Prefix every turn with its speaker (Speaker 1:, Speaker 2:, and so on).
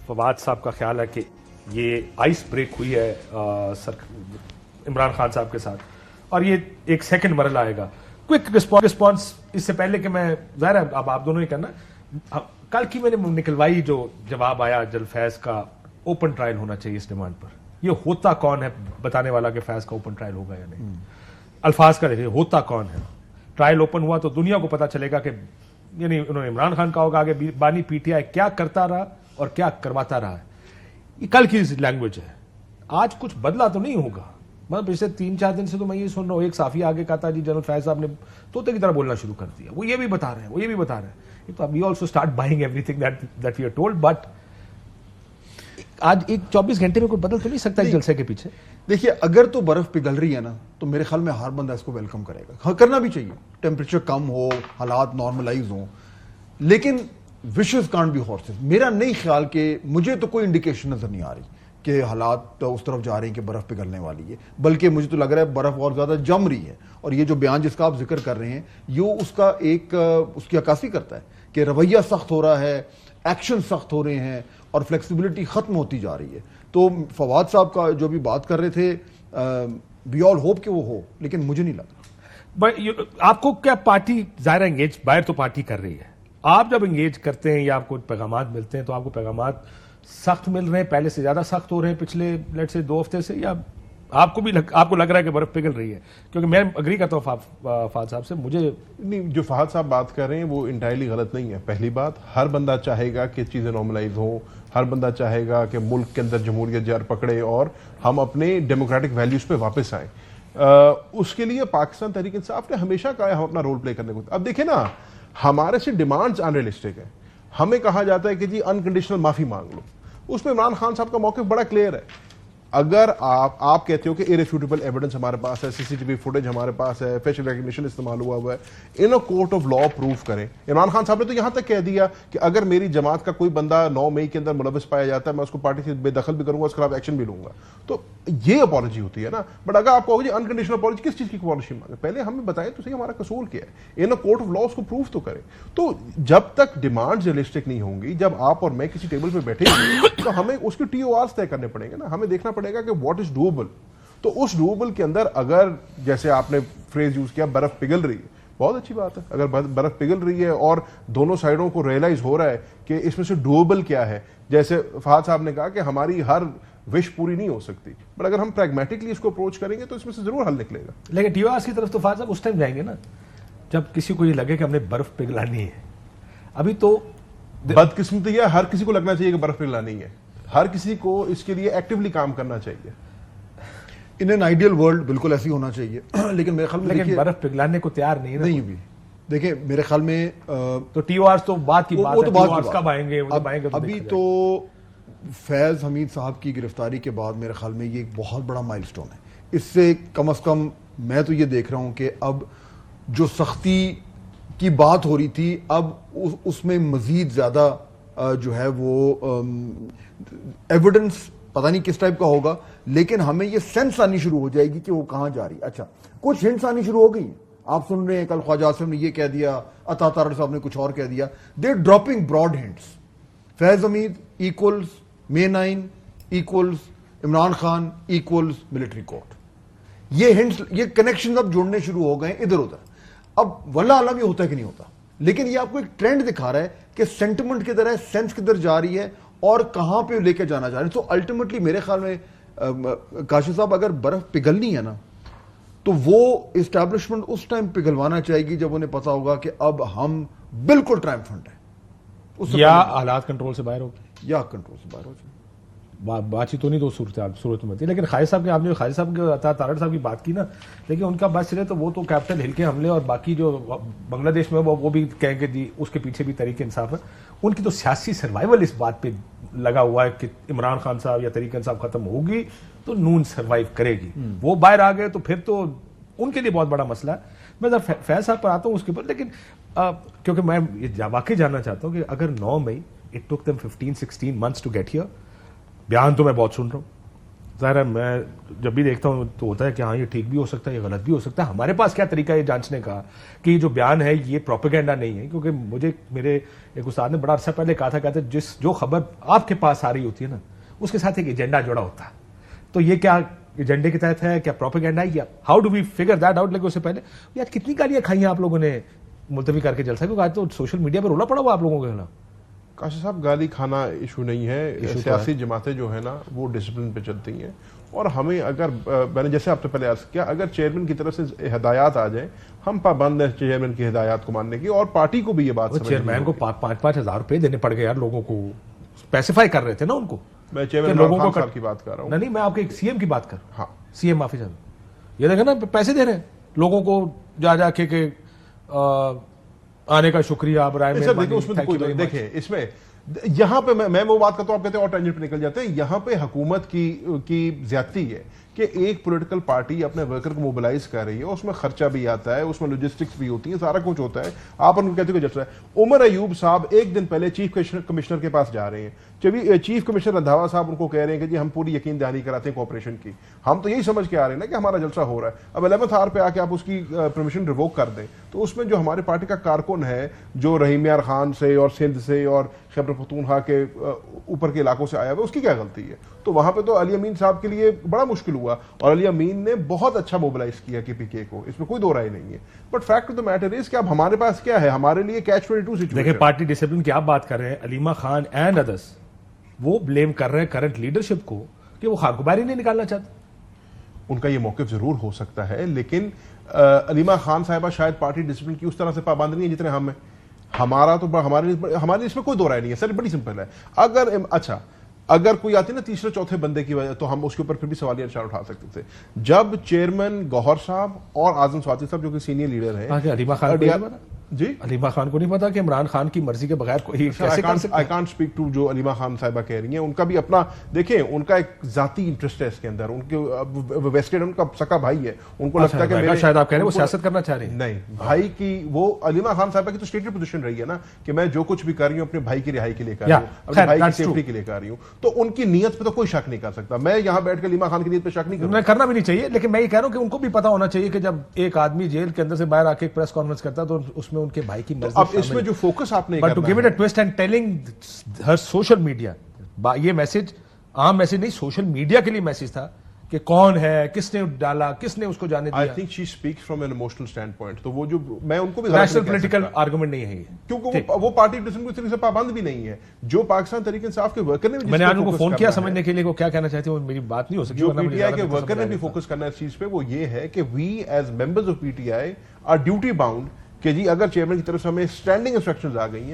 Speaker 1: فواد صاحب کا خیال ہے کہ یہ آئس بریک ہوئی ہے عمران خان صاحب کے ساتھ اور یہ ایک سیکنڈ مرحلہ آئے گا. کوئک رسپانس اس سے پہلے کہ میں ظاہر ہے اب آپ دونوں ہی کرنا. کل کی میں نے نکلوائی جو جواب آیا جل فیض کا, اوپن ٹرائل ہونا چاہیے اس ڈیمانڈ پر. یہ ہوتا کون ہے بتانے والا کہ فیض کا اوپن ٹرائل ہوگا یا نہیں؟ الفاظ کا دیکھیے, ہوتا کون ہے. ٹرائل اوپن ہوا تو دنیا کو پتا چلے گا کہ یعنی انہوں نے عمران خان کا ہوگا آگے بانی پی ٹی آئی کیا کرتا رہا اور کیا کرواتا رہا ہے. یہ کل کی لینگویج ہے. آج کچھ بدلا تو نہیں ہوگا. مطلب پچھلے 3-4 دن سے تو میں یہ سن رہا ہوں, ایک صحافی آگے کہتا جی جنرل فیض صاحب نے طوطے کی طرح بولنا شروع کر دیا, وہ یہ بھی بتا رہے ہیں, وہ یہ بھی بتا رہے ہیں. تو we also start buying everything that we are told. But آج ایک 24 گھنٹے میں کوئی بدل تو نہیں سکتا اس جلسے کے پیچھے.
Speaker 2: دیکھیے اگر تو برف پگھل رہی ہے نا تو میرے خیال میں ہر بندہ اس کو ویلکم کرے گا. ہاں کرنا بھی چاہیے, ٹیمپریچر کم ہو, حالات نارملائز ہوں, لیکن وشز کانٹ بی ہارسز. میرا نہیں خیال کہ مجھے تو کوئی انڈیکیشن نظر نہیں آ رہی کہ حالات اس طرف جا رہے ہیں کہ برف پگھلنے والی ہے, بلکہ مجھے تو لگ رہا ہے برف اور زیادہ جم رہی ہے. اور یہ جو بیان جس کا آپ ذکر کر رہے ہیں یہ اس کا ایک اس کی عکاسی کرتا ہے کہ رویہ سخت ہو رہا ہے, ایکشن سخت ہو رہے ہیں اور فلیکسیبلٹی ختم ہوتی جا رہی ہے. تو فواد صاحب کا جو بھی بات کر رہے تھے وی آل ہوپ کہ وہ ہو, لیکن مجھے نہیں لگ رہا.
Speaker 1: آپ کو کیا پارٹی ظاہر انگیج باہر تو پارٹی کر رہی ہے, آپ جب انگیج کرتے ہیں یا آپ کو پیغامات ملتے ہیں تو آپ کو پیغامات سخت مل رہے ہیں, پہلے سے زیادہ سخت ہو رہے ہیں پچھلے لیٹ سے 2 ہفتے سے, یا آپ کو بھی آپ کو لگ رہا ہے کہ برف پگھل رہی ہے؟ کیونکہ میں اگری کرتا ہوں فہد صاحب سے. مجھے
Speaker 3: نہیں, جو فہد صاحب بات کر رہے ہیں وہ انٹائرلی غلط نہیں ہے. پہلی بات, ہر بندہ چاہے گا کہ چیزیں نارملائز ہوں, ہر بندہ چاہے گا کہ ملک کے اندر جمہوریت جار پکڑے اور ہم اپنے ڈیموکریٹک ویلیوز پہ واپس آئیں. اس کے لیے پاکستان تحریک انصاف نے ہمیشہ کہا ہے ہم اپنا رول پلے کرنے کو. اب دیکھیں نا, ہمارے سے ڈیمانڈز انریلسٹک ہیں. ہمیں کہا جاتا ہے کہ جی انکنڈیشنل معافی مانگ لو. اس میں عمران خان صاحب کا موقف بڑا کلیئر ہے. اگر آپ کہتے ہو کہ irrefutable ایویڈنس ہمارے پاس ہے, سی سی ٹی وی فوٹیج ہمارے پاس ہے, فیشل ریکگنیشن استعمال ہوا ہے, in court of law proof کریں. عمران خان صاحب نے تو یہاں تک کہہ دیا کہ اگر میری جماعت کا کوئی بندہ 9 مئی کے اندر ملوث پایا جاتا ہے میں اس کو پارٹی سے بے دخل بھی کروں گا, اس کے خلاف ایکشن بھی لوں گا. تو یہ اپالوجی ہوتی ہے نا. بٹ اگر آپ کہو گے انکنڈیشنل اپالوجی, کس چیز کی اپالوجی مانگے؟ پہلے ہمیں بتائیں تو صحیح ہمارا قصور کیا ہے. ان کورٹ آف لا اس کو پروف تو کرے. تو جب تک ڈیمانڈ ریئلسٹک نہیں ہوں گی, جب آپ اور میں کسی ٹیبل پہ بیٹھے گے تو ہمیں اس کی ٹی او آرز طے کرنے پڑیں گے نا. ہمیں دیکھنا پڑے گا کہ واٹ از ڈوبل. تو اس ڈوبل کے اندر اگر جیسے آپ نے فریز یوز کیا برف پگھل رہی ہے, بہت اچھی بات ہے. اگر برف پگھل رہی ہے اور دونوں سائڈوں کو ریئلائز ہو رہا ہے کہ اس میں سے ڈوبل کیا ہے, جیسے فہد صاحب نے کہا کہ ہماری ہر وش پوری نہیں ہو سکتی, بٹ اگر ہم پریگمیٹکلی اس کو اپروچ کریں گے تو اس میں سے ضرور حل نکلے گا.
Speaker 1: لیکن ٹی او آر کی طرف تو فہد صاحب اس ٹائم جائیں گے نا جب کسی کو یہ لگے کہ ہم نے برف پگھلانی ہے. ابھی تو
Speaker 3: بدقسمتی ہے, ہر کسی کو لگنا چاہیے کہ برف پگھلانی ہے. ہر کسی کو اس کے لیے ایکٹیولی کام کرنا چاہیے.
Speaker 2: ان این آئیڈیل ورلڈ بالکل ایسی ہونا چاہیے, لیکن میرے خیال میں
Speaker 1: لیکن برف پگھلانے کو تیار نہیں
Speaker 2: بھی. دیکھیں میرے خیال میں
Speaker 1: تو ٹی او آر تو بات کی بات ہے, کب آئیں گے
Speaker 2: ابھی تو فیض حمید صاحب کی گرفتاری کے بعد میرے خیال میں یہ ایک بہت بڑا مائل سٹون ہے. اس سے کم از کم میں تو یہ دیکھ رہا ہوں کہ اب جو سختی کی بات ہو رہی تھی اب اس میں مزید زیادہ جو ہے وہ ایویڈنس پتہ نہیں کس ٹائپ کا ہوگا, لیکن ہمیں یہ سینس آنی شروع ہو جائے گی کہ وہ کہاں جا رہی ہے. اچھا کچھ ہنٹس آنی شروع ہو گئی. آپ سن رہے ہیں کل خواجہ آصف نے یہ کہہ دیا, عطا تارڑ صاحب نے کچھ اور کہہ دیا. دے ڈراپنگ براڈ ہنٹس. فیض حمید ایکولز مے 9 equals Imran Khan equals military court. یہ ہنٹس, یہ کنیکشن اب جوڑنے شروع ہو گئے ادھر ادھر. اب واللہ عالم یہ ہوتا ہے کہ نہیں ہوتا, لیکن یہ آپ کو ایک ٹرینڈ دکھا رہا ہے کہ سینٹیمنٹ کدھر ہے, سینس کدھر جا رہی ہے اور کہاں پہ لے کے جانا چاہ رہے ہیں. تو الٹیمیٹلی میرے خیال میں کاشف صاحب اگر برف پگھلنی ہے نا تو وہ اسٹیبلشمنٹ اس ٹائم پگھلوانا چاہے گی جب انہیں پتا ہوگا کہ اب ہم بالکل ٹرائمفنٹ ہیں,
Speaker 1: یا حالات کنٹرول سے باہر ہو گئے,
Speaker 2: یا کنٹرول سے باہر ہو جائے.
Speaker 1: بات چیت تو نہیں تو صورت میں تھی. لیکن خالد صاحب کے آپ نے خالد صاحب کے عطا تارڑ صاحب کی بات کی نا, لیکن ان کا بات چلے تو وہ تو کیپٹن ہل کے حملے اور باقی جو بنگلہ دیش میں وہ بھی کہیں کہ جی اس کے پیچھے بھی تحریک انصاف ہے. ان کی تو سیاسی سروائیول اس بات پہ لگا ہوا ہے کہ عمران خان صاحب یا تحریک انصاف ختم ہوگی تو نون سروائیو کرے گی. وہ باہر آ گئے تو پھر تو ان کے لیے بہت بڑا مسئلہ ہے. میں ذرا فیض صاحب پر آتا ہوں اس کے اوپر, لیکن کیونکہ میں یہ واقعی جاننا چاہتا ہوں کہ اگر 9 مئی it took them 15-16 months to get here. بیان تو میں بہت سن رہا ہوں, ظاہر ہے میں جب بھی دیکھتا ہوں تو ہوتا ہے کہ ہاں یہ ٹھیک بھی ہو سکتا ہے، یہ غلط بھی ہو سکتا ہے. ہمارے پاس کیا طریقہ ہے یہ جانچنے کا کہ یہ جو بیان ہے یہ پروپیگنڈا نہیں ہے؟ کیونکہ مجھے میرے ایک استاد نے بڑا عرصہ پہلے کہا تھا، کہتے جو خبر آپ کے پاس آ رہی ہوتی ہے نا اس کے ساتھ ایک ایجنڈا جڑا ہوتا ہے. تو یہ کیا ایجنڈے کے تحت ہے، کیا پروپیگنڈا ہے، یا how do we figure that out? لیکن اس سے پہلے یار کتنی گالیاں کھائی ہیں آپ لوگوں نے ملتوی کر کے جلسہ، کیونکہ آج تو سوشل میڈیا پہ رولا پڑا ہوا آپ لوگوں کے خلاف.
Speaker 3: کاشف صاحب گالی کھانا ایشو نہیں ہے، سیاسی جماعتیں جو ہے نا وہ ڈسپلن پہ چلتی ہیں، اور ہمیں اگر میں نے جیسے آپ سے پہلے عرض کیا اگر چیئرمین کی طرف سے ہدایات آ جائیں ہم پابند ہیں چیئرمین کی ہدایات کو ماننے کی، اور پارٹی کو بھی یہ بات سمجھنی
Speaker 1: چیئرمین کو 5,000 روپے دینے پڑ گئے یار لوگوں کو، اسپیسیفائی کر رہے تھے نا ان کو.
Speaker 3: میں چیئرمین
Speaker 1: لوگوں
Speaker 3: عمران
Speaker 1: کو
Speaker 3: خان صاحب کی بات کر رہا ہوں.
Speaker 1: نہیں میں آپ کے سی ایم کی بات کر رہا ہوں.
Speaker 3: ہاں
Speaker 1: سی ایم معافی صاحب یہ دیکھیں نا پیسے دے رہے ہیں لوگوں کو جا کے کہ آنے کا شکریہ آپ رائے
Speaker 3: دیکھیں اس میں تو کوئی دیکھیں اس میں یہاں پہ میں وہ بات کرتا ہوں، آپ کہتے ہیں اور ٹینجنٹ پہ نکل جاتے ہیں. یہاں پہ حکومت کی زیادتی ہے کہ ایک پولیٹیکل پارٹی اپنے ورکر کو موبلائز کر رہی ہے، اس میں خرچہ بھی آتا ہے، اس میں لاجسٹکس بھی ہوتی ہیں، سارا کچھ ہوتا ہے. آپ ان کو کہتے ہیں کہ جلسہ ہے. عمر ایوب صاحب ایک دن پہلے چیف کمشنر کے پاس جا رہے ہیں، چیف کمشنر رندھاوا صاحب ان کو کہہ رہے ہیں کہ جی ہم پوری یقین دہانی کراتے ہیں کوآپریشن کی. ہم تو یہی سمجھ کے آ رہے ہیں نا کہ ہمارا جلسہ ہو رہا ہے. اب 11th آور پہ آ کے آپ اس کی پرمیشن ریووک کر دیں تو اس میں جو ہمارے پارٹی کا کارکن ہے جو رحیم یار خان سے اور سندھ سے اور خیبر پختونخوا کے اوپر کے علاقوں سے آیا ہوا، اس کی کیا غلطی ہے؟ تو وہاں پہ تو علی امین صاحب کے لیے بڑا مشکل ہوا، اور علی امین نے بہت اچھا موبلائز کیا کے پی کے کو، اس میں کوئی دو رائے نہیں ہے. But fact of the matter is کہ اب ہمارے پاس کیا ہے، ہمارے لیے کیچ 22 سچویشن.
Speaker 1: دیکھیں پارٹی ڈسپلن کی آپ بات کر رہے ہیں، علیمہ خان اینڈ ادرس وہ بلیم کر رہے ہیں کرنٹ لیڈرشپ کو کہ وہ خان کو باہر ہی نہیں نکالنا چاہتے.
Speaker 3: ان کا یہ موقف ضرور ہو سکتا ہے، لیکن علیمہ خان صاحبہ شاید پارٹی ڈسپلن کی اس طرح سے پابند نہیں ہے جتنے ہم ہیں. ہمارا تو ہمارے لیے اس میں کوئی دو رائے نہیں ہے سر، بڑی سمپل ہے. اگر کوئی آتی نا تیسرے چوتھے بندے کی وجہ تو ہم اس کے اوپر پھر بھی سوالیہ نشان اٹھا سکتے تھے. جب چیئرمین گوہر صاحب اور اعظم سواتی صاحب جو کہ سینئر لیڈر ہیں،
Speaker 1: علیمہ خان کو نہیں پتا
Speaker 3: جی
Speaker 1: علیمہ خان کو نہیں پتا کہ عمران خان کی مرضی کے بغیر کوئی کیسے کر سکتا ہے.
Speaker 3: I can't speak to جو علیمہ خان صاحبہ کہہ رہی ہیں، ان کا بھی اپنا دیکھیں ان کا ایک ذاتی انٹرسٹ ہے اس کے اندر، ان کے ویسٹڈ ان کا سکا بھائی ہے، ان کو لگتا ہے کہ
Speaker 1: شاید آپ کہہ رہے ہیں وہ سیاست کرنا چاہ رہے ہیں.
Speaker 3: نہیں بھائی کی وہ علیمہ خان صاحبہ کی تو اسٹیٹڈ پوزیشن رہی ہے نا کہ میں جو کچھ بھی کر رہی ہوں اپنے بھائی کی رہائی کے لیے کر رہی ہوں، اپنے بھائی کی سیفٹی کے لیے کر رہی ہوں. تو ان کی نیت پہ تو کوئی شک نہیں کر سکتا. میں یہاں بیٹھ کے علیمہ خان کی نیت پہ شک نہیں کروں،
Speaker 1: کرنا بھی نہیں چاہیے. لیکن میں یہ کہہ رہا ہوں کہ ان کو بھی پتا ہونا چاہیے کہ جب ایک آدمی جیل کے اندر سے باہر آ کے ایک پریس کانفرنس کرتا ہے تو اس میں ان کے بھائی کی مرضی.
Speaker 3: اب اس میں جو فوکس آپ نے
Speaker 1: but to give it a twist and telling ہر سوشل میڈیا، یہ میسج عام میسج نہیں، سوشل میڈیا کے لیے میسج تھا کہ کون ہے، کس نے ڈالا، کس نے اس کو جانے دیا.
Speaker 3: I think she speaks from an emotional standpoint. تو وہ جو میں ان کو بھی
Speaker 1: نیشنل پولیٹیکل آرگومنٹ نہیں ہے یہ،
Speaker 3: کیونکہ وہ پارٹی ڈسپلن کی طرف سے پابند بھی نہیں ہے. جو پاکستان تحریک انصاف کے ورکر نے
Speaker 1: میں نے آج ان کو فون کیا سمجھنے کے لیے وہ کیا کہنا چاہتے ہیں، میری بات نہیں ہو سکی.
Speaker 3: جو پی ٹی آئی کے ورکر نے بھی فوکس کرنا ہے اس چیز پہ، وہ یہ ہے کہ we as members of P T I are duty bound کہ جی اگر چیئرمین کی طرف سے ہمیں اسٹینڈنگ انسٹرکشنز آ گئی ہیں